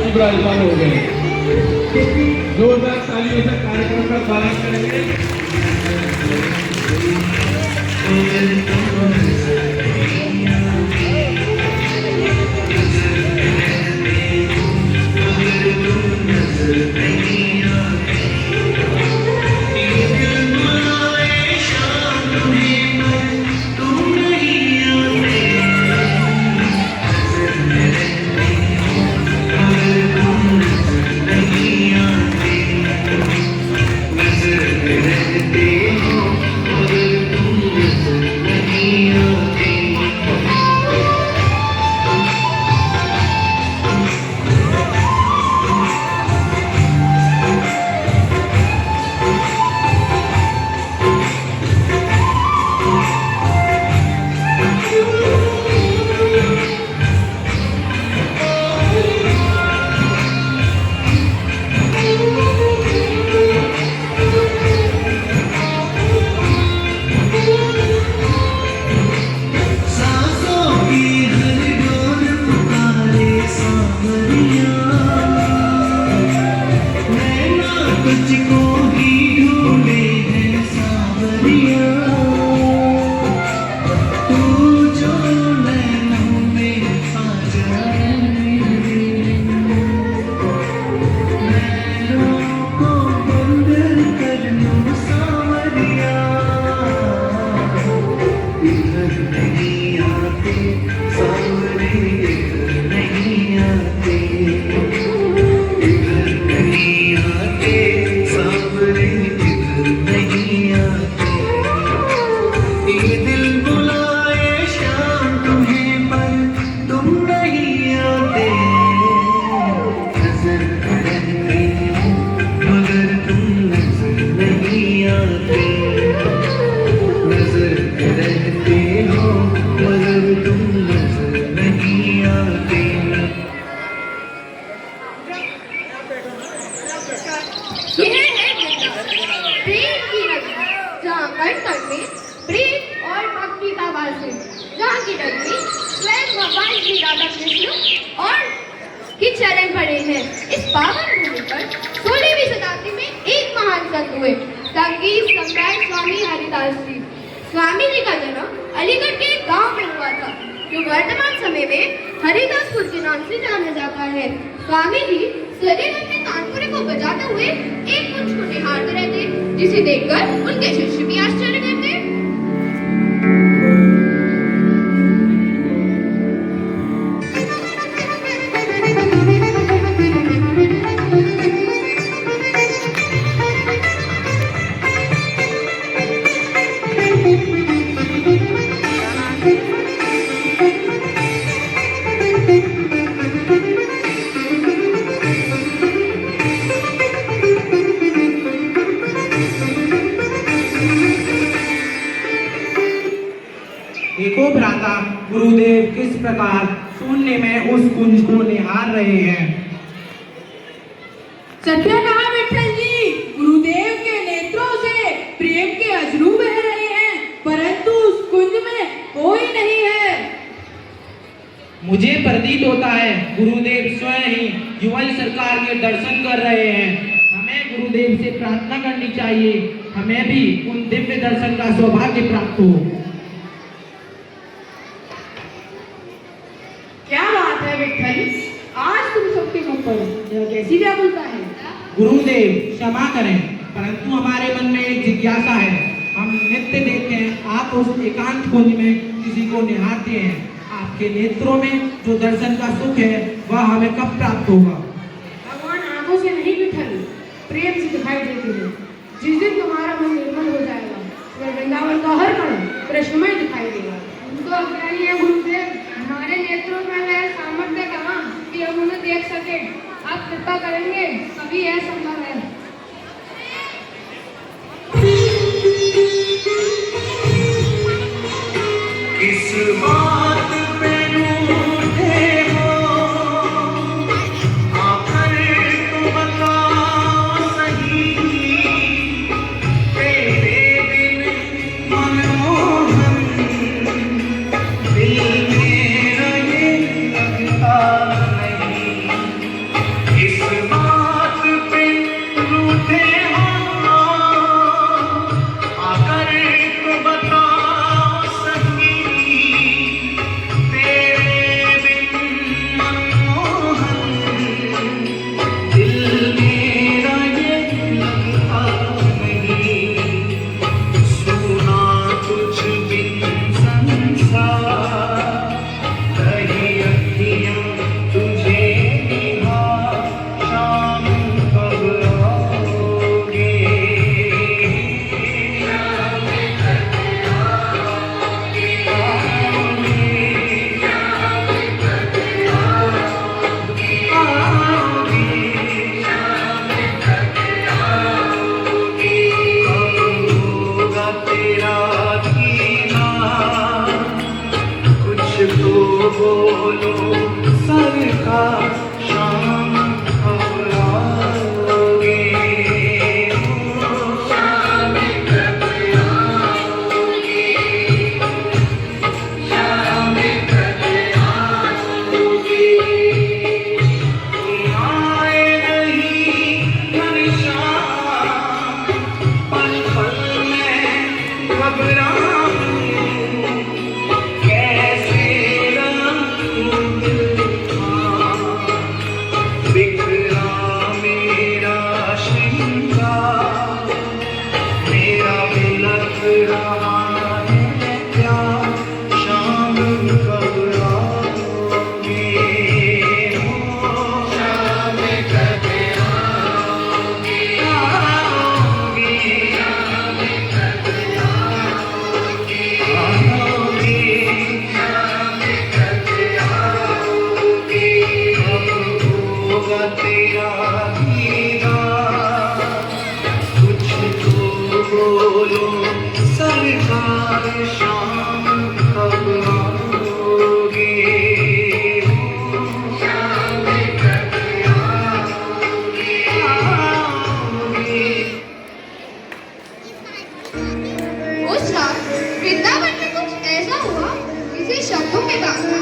जी विराजमान हो गए। जोरदार तालियों से कार्यक्रम का स्वागत करेंगे। स्वामी जी का जन्म अलीगढ़ के एक गांव में हुआ था, जो वर्तमान समय में हरिदासपुर के नाम से जाना जाता है। स्वामी जी सदैव अपने तानपुरे को बजाते हुए एक कुछ को निहारते रहते, जिसे देखकर उनके शिष्य भी आश्चर्य करते। देखो भ्राता, गुरुदेव किस प्रकार शून्य में उस कुंज को निहार रहे हैं। सत्य कहा विठल जी, गुरुदेव के नेत्रों से प्रेम के अश्रु बह रहे हैं, परंतु उस कुंज में कोई नहीं है। मुझे प्रतीत होता है गुरुदेव स्वयं ही युवल सरकार के दर्शन कर रहे हैं। हमें गुरुदेव से प्रार्थना करनी चाहिए, हमें भी उन दिव्य दर्शन का सौभाग्य प्राप्त हो। क्या बात है विठल, आज तुम सबके मुख पर यह कैसी व्याकुलता है? गुरुदेव क्षमा करें, परंतु हमारे मन में एक जिज्ञासा है। हम नित्य देखते हैं आप उस एकांत कुंज में किसी को निहारते हैं। आपके नेत्रों में जो दर्शन का सुख है वह हमें कब प्राप्त होगा? भगवान आंखों से नहीं विठल, प्रेम से दिखाई देते हैं। जिस दिन तुम्हारा मन निर्मल हो जाएगा, वह वृंदावन का हर कण कृष्णमय दिखाई देगा। उनको अज्ञानी है गुरुदेव, हमारे नेत्रों में है सामर्थ्य कहाँ कि हम उन्हें देख सके। आप कृपा करेंगे, अभी यह संभव है। किस बात पे रूठे हो, आखिर तो बताओ सही। तेरे बिन मनमोहन दिल में तो बोलो सरकार शाम कब आओगे शाम कब आओगे शाम कब आओगे आए नहीं घनश्याम पल पल में घबराऊं कैसे रहूं बिखरा मेरा श्रृंगार मेरा बिलख रहा है क्या शाम कब आओगे शाम कब आओगे शाम कब आओगे शाम कब आओगे कब होगा तेरा दीदार कुछ तो बोलो सरकार शाम कब आओगे शाम कब आओगे उस रात वृंदावन में कुछ ऐसा हुआ जिसे शब्दों में बांधना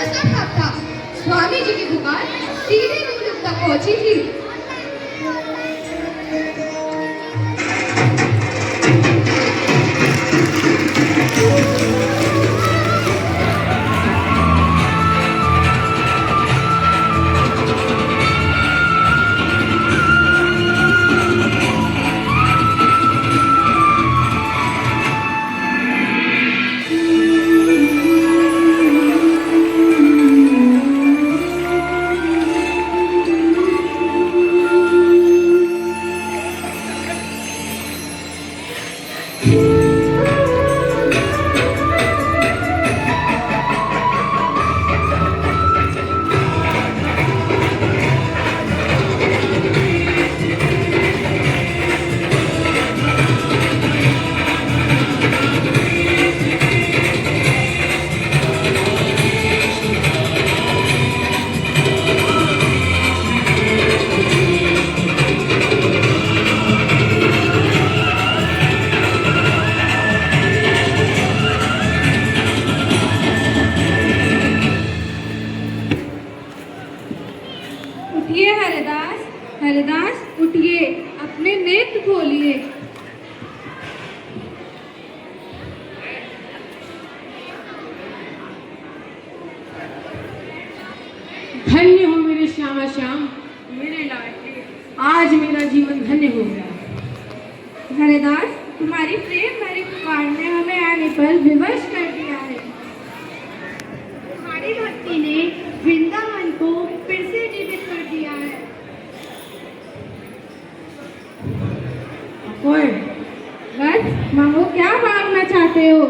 असंभव था। स्वामी जी की दुकान सीधे दूर तक पहुंची थी। उठिए हरिदास, हरिदास उठिए, अपने नेत्र खोलिए। धन्य हो मेरे श्यामा श्याम, मेरे लाडले, आज मेरा जीवन धन्य हो गया। हरिदास, तुम्हारी प्रेम भरी पुकार ने हमें आने पर विवश कर दिया है। तुम्हारी भक्ति ने वृंदावन को फिर से जीवित कर दिया है। ओए, बस मांगो, क्या मांगना चाहते हो?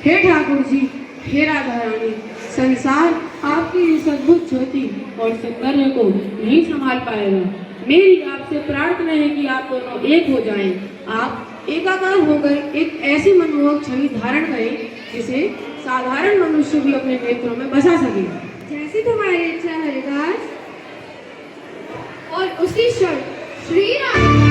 हे ठाकुर जी, हे राधा रानी, संसार आपकी इस अद्भुत ज्योति और सौंदर्य को नहीं संभाल पाएगा। मेरी आपसे प्रार्थना है कि आप दोनों एक हो जाएं। आप एकाकार होकर एक ऐसी मनमोहक छवि धारण करें जिसे साधारण मनुष्य भी अपने नेत्रों में बसा सके। जैसी तुम्हारी इच्छा हरिदास। और उसी क्षण श्री राम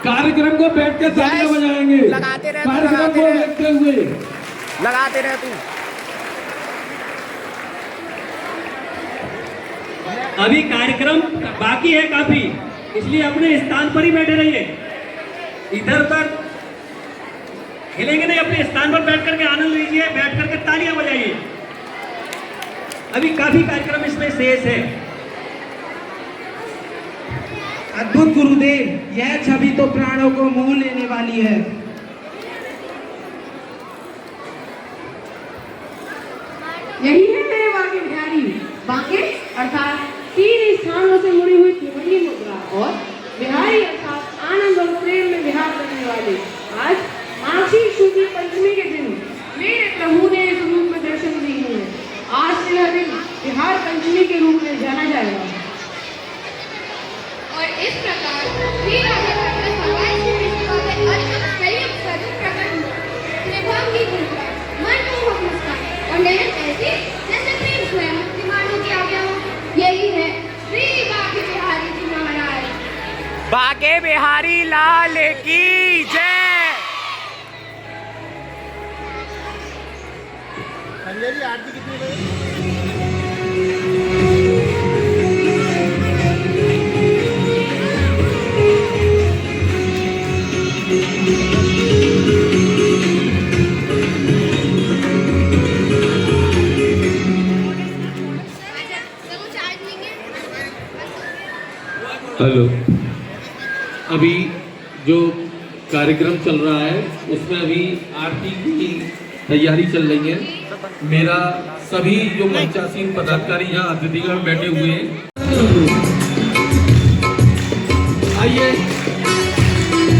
कार्यक्रम को बैठ के तालियां बजाएंगे। लगाते रहे, कार्यक्रम को देखते हुए लगाते रहे तू। अभी कार्यक्रम बाकी है काफी, इसलिए अपने स्थान पर ही बैठे रहिए। इधर उधर हिलेंगे नहीं, अपने स्थान पर बैठ करके आनंद लीजिए, बैठ करके तालियां बजाइए। अभी काफी कार्यक्रम इसमें शेष है। अद्भुत गुरुदेव, यह छवि तो प्राणों को मोह लेने वाली है। यही है मेरे बांके बिहारी। बांके अर्थात 3 स्थानों से मुड़ी हुई त्रिभंगी मुद्रा और बिहारी अर्थात आनंद और प्रेम में विहार करने वाले। आज माघी शुक्ल पंचमी के दिन मेरे प्रभु ने इस रूप में दर्शन दिए हैं। आज से यह दिन बिहार पंचमी के रूप में जाना जाएगा। और इस प्रकार ही राजा प्रकट भगवान श्री विष्णु के अद्भुत कलयुग स्वरूप प्रकट हुआ। त्रिभंगी मुद्रा, मनमोहक मुस्कान और नयन ऐसे जैसे प्रेम स्वयं मूर्तिमान की आज्ञा हो। यही है श्री बांके बिहारी जी महाराज। बांके बिहारी लाल की जय। हेलो, अभी जो कार्यक्रम चल रहा है उसमें अभी आरती की तैयारी चल रही है। मेरा सभी जो मंचासीन पदाधिकारी यहाँ अतिथिगण बैठे हुए हैं, आइए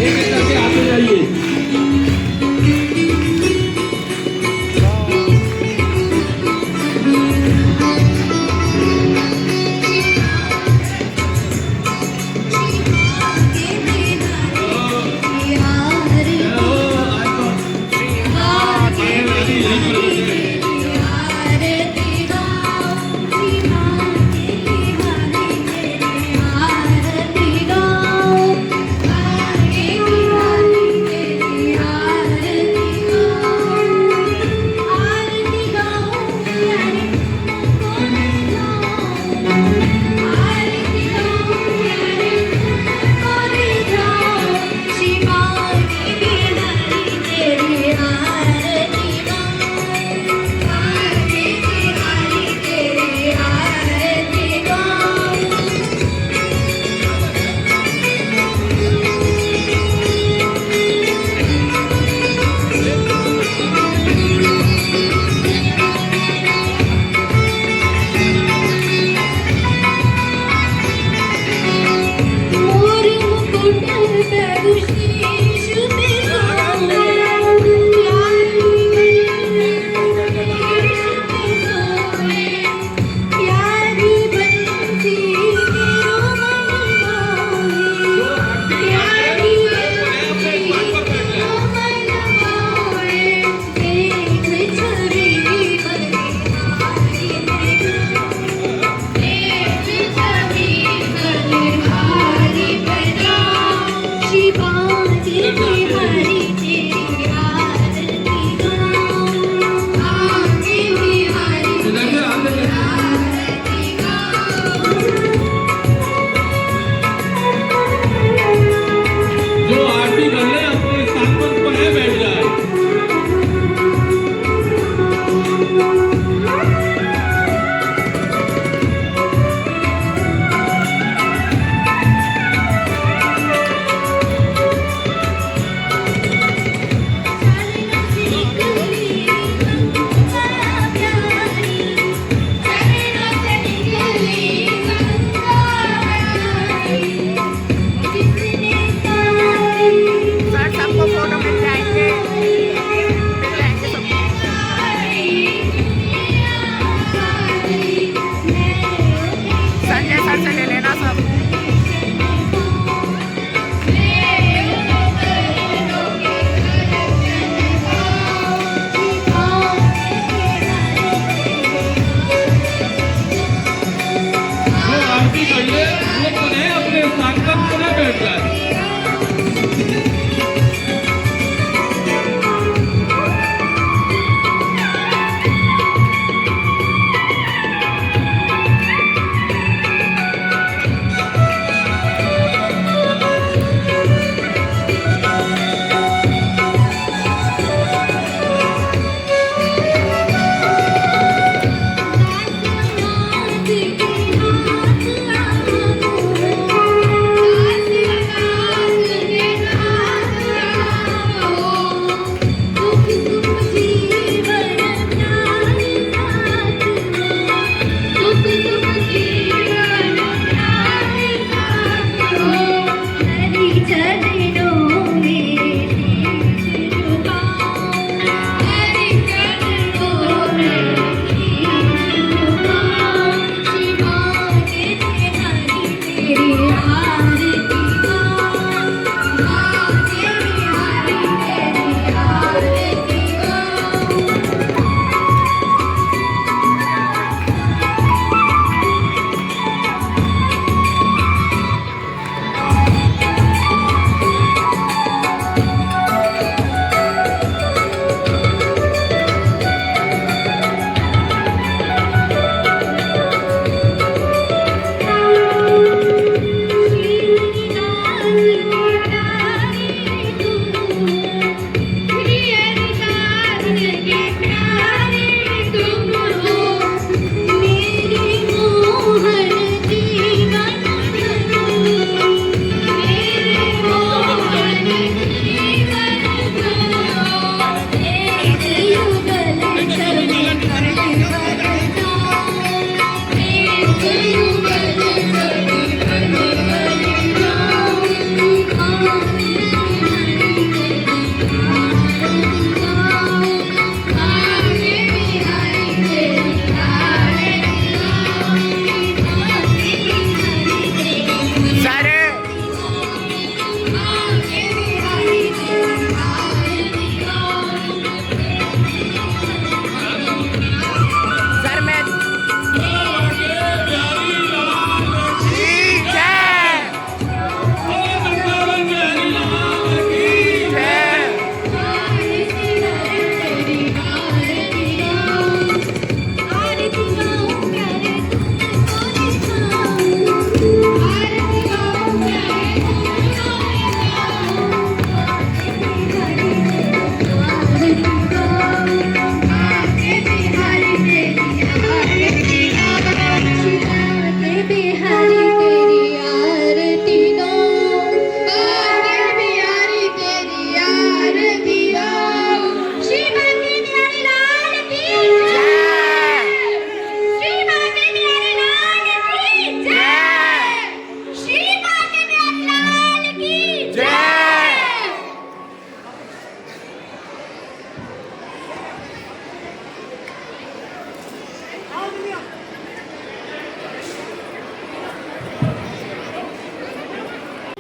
एक एक करके आगे जाइए।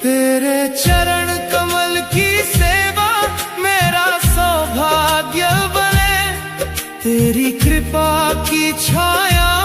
तेरे चरण कमल की सेवा मेरा सौभाग्य बने, तेरी कृपा की छाया